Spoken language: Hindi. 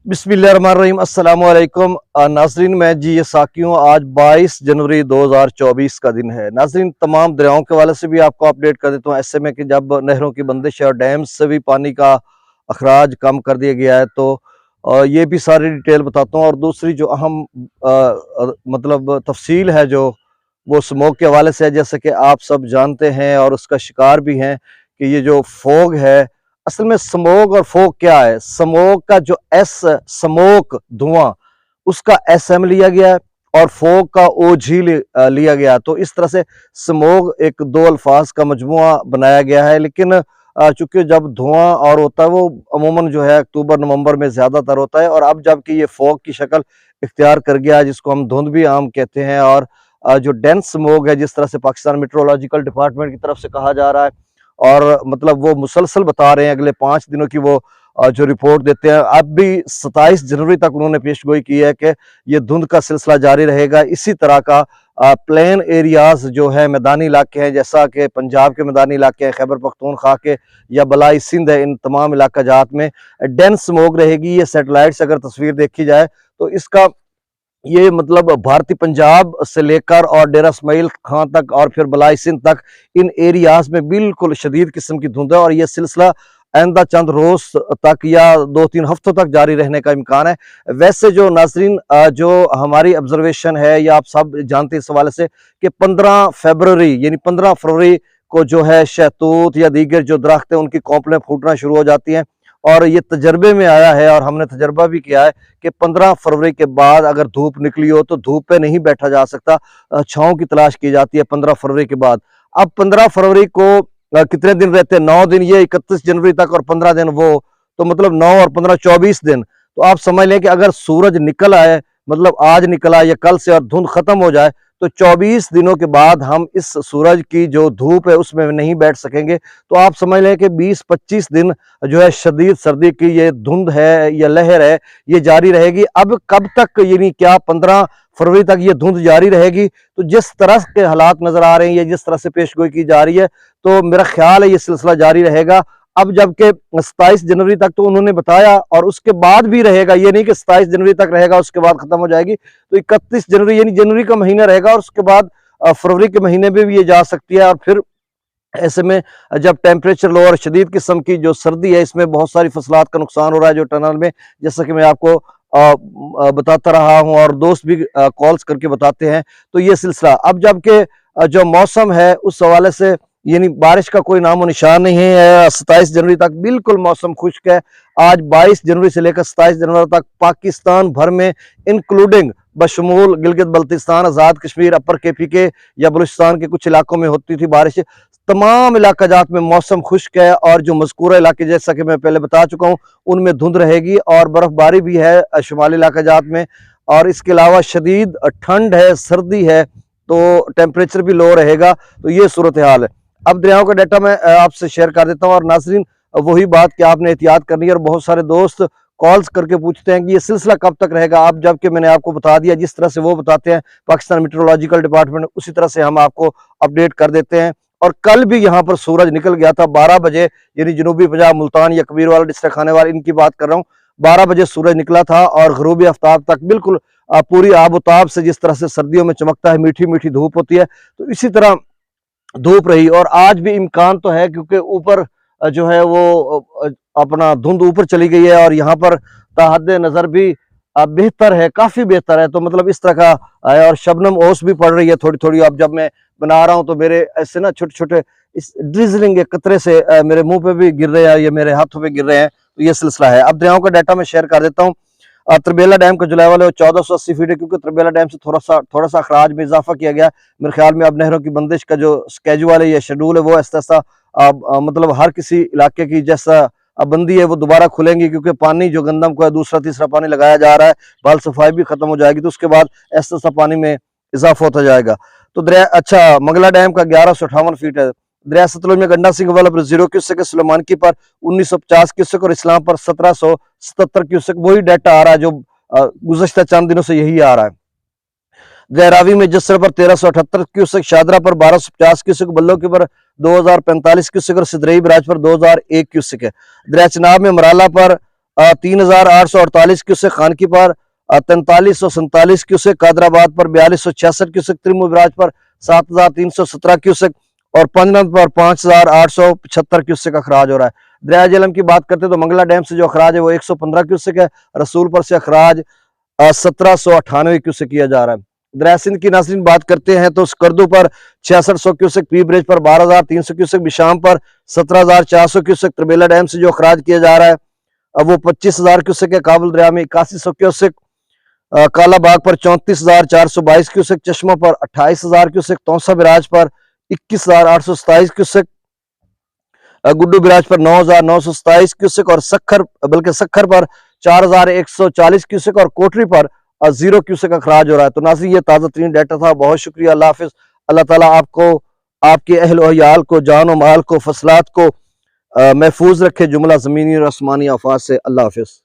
बिस्मिल्लाहिर्रहमानिर्रहीम अस्सलाम वालेकुम नाजरीन, मैं जी ये साकी हूँ। आज 22 जनवरी 2024 का दिन है। नाजरीन, तमाम दरियाओं के हवाले से भी आपको अपडेट कर देता हूँ। ऐसे में कि जब नहरों की बंदिश है और डैम से भी पानी का अखराज कम कर दिया गया है, तो ये भी सारी डिटेल बताता हूँ। और दूसरी जो अहम मतलब तफसील है, जो वो स्मोक के हवाले से है। जैसे कि आप सब जानते हैं और उसका शिकार भी हैं कि ये जो फोग है, असल में स्मोक और फोग क्या है। स्मोक का जो एस, स्मोक धुआं, उसका एस एम लिया गया है और फोग का ओ जी लिया गया। तो इस तरह से स्मोक एक दो अल्फाज का मजमुआ बनाया गया है। लेकिन चूंकि जब धुआं और होता है वो अमूमन जो है अक्टूबर नवंबर में ज्यादातर होता है, और अब जबकि ये फोग की शक्ल इख्तियार कर गया है, जिसको हम धुंध भी आम कहते हैं, और जो डेंस स्मोक है, जिस तरह से पाकिस्तान मेट्रोलॉजिकल डिपार्टमेंट की तरफ से कहा जा रहा है, और मतलब वो मुसलसल बता रहे हैं अगले 5 दिनों की वो जो रिपोर्ट देते हैं। अब भी 27 जनवरी तक उन्होंने पेशगोई की है कि ये धुंध का सिलसिला जारी रहेगा। इसी तरह का प्लेन एरियाज जो है, मैदानी इलाके हैं, जैसा कि पंजाब के मैदानी इलाके हैं, खैबर पख्तूनख्वा के या बलाई सिंध है, इन तमाम इलाका जात में डेंस स्मोक रहेगी। ये सैटेलाइट से अगर तस्वीर देखी जाए तो इसका ये मतलब भारतीय पंजाब से लेकर और डेरा इस्माइल खां तक और फिर बलाई सिंध तक, इन एरियाज में बिल्कुल शदीद किस्म की धुंध है, और ये सिलसिला आइंदा चंद रोज तक या 2-3 हफ्तों तक जारी रहने का इम्कान है। वैसे जो नाजरीन, जो हमारी ऑब्जर्वेशन है, या आप सब जानते हैं इस हवाले से कि 15 फरवरी यानी 15 फरवरी को जो है शहतूत या दीगर जो दरख्त है उनकी कौपलें फूटना शुरू हो जाती हैं। और ये तजर्बे में आया है और हमने तजर्बा भी किया है कि 15 फरवरी के बाद अगर धूप निकली हो तो धूप पे नहीं बैठा जा सकता, छांव की तलाश की जाती है 15 फरवरी के बाद। अब 15 फरवरी को कितने दिन रहते हैं? 9 दिन ये, 31 जनवरी तक, और 15 दिन वो, तो मतलब 9 और 15 24 दिन। तो आप समझ लें कि अगर सूरज निकल आए, मतलब आज निकला या कल से, और धुंध खत्म हो जाए, तो 24 दिनों के बाद हम इस सूरज की जो धूप है उसमें नहीं बैठ सकेंगे। तो आप समझ लें कि 20-25 दिन जो है शदीद सर्दी की ये धुंध है या लहर है, ये जारी रहेगी। अब कब तक, यानी क्या 15 फरवरी तक ये धुंध जारी रहेगी? तो जिस तरह के हालात नजर आ रहे हैं, या जिस तरह से पेशगोई की जा रही है, तो मेरा ख्याल है ये सिलसिला जारी रहेगा। अब जबकि 27 जनवरी तक तो उन्होंने बताया, और उसके बाद भी रहेगा, ये नहीं कि 27 जनवरी तक रहेगा उसके बाद खत्म हो जाएगी। तो 31 जनवरी यानी जनवरी का महीना रहेगा, और उसके बाद फरवरी के महीने में भी ये जा सकती है। और फिर ऐसे में जब टेम्परेचर लो और शदीद किस्म की जो सर्दी है, इसमें बहुत सारी फसलात का नुकसान हो रहा है जो टनल में, जैसा कि मैं आपको बताता रहा हूं और दोस्त भी कॉल्स करके बताते हैं। तो ये सिलसिला अब जबकि जो मौसम है उस हवाले से, यानी बारिश का कोई नामो निशान नहीं है। 27 जनवरी तक बिल्कुल मौसम खुश्क है। आज 22 जनवरी से लेकर 27 जनवरी तक पाकिस्तान भर में, इंक्लूडिंग बशमूल गिलगित बल्तिस्तान, आज़ाद कश्मीर, अपर KPK या बलूचिस्तान के कुछ इलाकों में होती थी बारिश। तमाम इलाका जात में मौसम खुश्क है, और जो मज़कूरा इलाके जैसा कि मैं पहले बता चुका हूँ उनमें धुंध रहेगी और बर्फबारी भी है शुमाली इलाका जात में। और इसके अलावा शदीद ठंड है, सर्दी है, तो टेम्परेचर भी लो रहेगा। तो ये सूरत हाल है। अब दरियाओं का डाटा मैं आपसे शेयर कर देता हूँ। और नाजरीन, वही बात कि आपने एहतियात करनी है, और बहुत सारे दोस्त कॉल्स करके पूछते हैं कि ये सिलसिला कब तक रहेगा। अब जबकि मैंने आपको बता दिया, जिस तरह से वो बताते हैं पाकिस्तान मेट्रोलॉजिकल डिपार्टमेंट, उसी तरह से हम आपको अपडेट कर देते हैं। और कल भी यहाँ पर सूरज निकल गया था 12 बजे, यानी जनूबी पंजाब, मुल्तान या कबीरवाला डिस्ट्रिक्ट खानेवाल, इनकी बात कर रहा हूँ। 12 बजे सूरज निकला था, और गरूबी आफ्ताब तक बिल्कुल पूरी आबोताब से, जिस तरह से सर्दियों में चमकता है, मीठी मीठी धूप होती है, तो इसी तरह धूप रही। और आज भी इम्कान तो है, क्योंकि ऊपर जो है वो अपना धुंध ऊपर चली गई है, और यहाँ पर ताहद नजर भी बेहतर है, काफी बेहतर है। तो मतलब इस तरह का है, और शबनम ओस भी पड़ रही है थोड़ी थोड़ी। अब जब मैं बना रहा हूँ तो मेरे ऐसे ना छोटे छोटे इस ड्रिजलिंग के कतरे से मेरे मुंह पे भी गिर रहे हैं, ये मेरे हाथों पे गिर रहे हैं। तो ये सिलसिला है। अब दरियाओं का डाटा मैं शेयर कर देता हूँ। त्रिबेला डैम का जो लेवल है वो 1480 फीट है, क्योंकि त्रिबेला डैम से थोड़ा सा अखराज में इजाफा किया गया। मेरे ख्याल में अब नहरों की बंदिश का जो स्केजुअल है या शेड्यूल है वो ऐसा ऐसा मतलब हर किसी इलाके की जैसा बंदी है वो दोबारा खुलेंगी, क्योंकि पानी जो गंदम को है दूसरा तीसरा पानी लगाया जा रहा है, बाल सफाई भी खत्म हो जाएगी, तो उसके बाद ऐसा ऐसा पानी में इजाफा होता जाएगा। तो दरिया, अच्छा, मंगला डैम का 1158 फीट है। दरिया सतलुज में गंडा सिंह वाला पर 0 क्यूसेक है, सुलेमानकी पर 1950 क्यूसेक और इस्लाम पर 1777 क्यूसेक। वही डाटा आ रहा है जो गुज़श्ता चंद दिनों से यही आ रहा है। गहरावी में जसर पर 1378 क्यूसेक, शादरा पर 1250 क्यूसेक, बल्लो के पर 2045 क्यूसेक और सिदरई बराज पर 2001 क्यूसेक है। दरिया चनाब में मराला पर 3848 क्यूसेक, खानकी पर 4347 क्यूसेक, कादराबाद पर 4266 क्यूसेक, त्रिमू बराज पर 7317 क्यूसेक और पंजनद पर 5875 क्यूसेक अखराज हो रहा है। दरिया झेलम की बात करते हैं तो मंगला डैम से जो अखराज है वो 115 क्यूसेक है। रसूलपुर से अखराज 1798 क्यूसेक किया जा रहा है। दरिया सिंध की नाज़रीन बात करते हैं तो स्कर्दू पर 6600 क्यूसेक, पी ब्रिज पर 12300 क्यूसेक, बिशाम पर 17400 क्यूसेक, तरबेला डैम से जो अखराज किया जा रहा है अब वो 25000 क्यूसेक है। काबुल दरिया में 8100 क्यूसेक, कालाबाग पर 34422 क्यूसेक, चश्मा पर 28000 क्यूसेक, तौसा बिराज पर 21827 क्यूसेक, गुड्डू बिराज पर 9927 क्यूसेक और सखर पर 4140 क्यूसेक और कोटरी पर 0 क्यूसेक अखराज हो रहा है। तो नाज़रीन ये ताज़ा तरीन डाटा था। बहुत शुक्रिया। अल्लाह हाफिज। अल्लाह ताला आपको, आपके अहल व अयाल को, जान और माल को, फसलात को महफूज रखे जुमला ज़मीनी और आसमानी आफात से। अल्लाह हाफिज।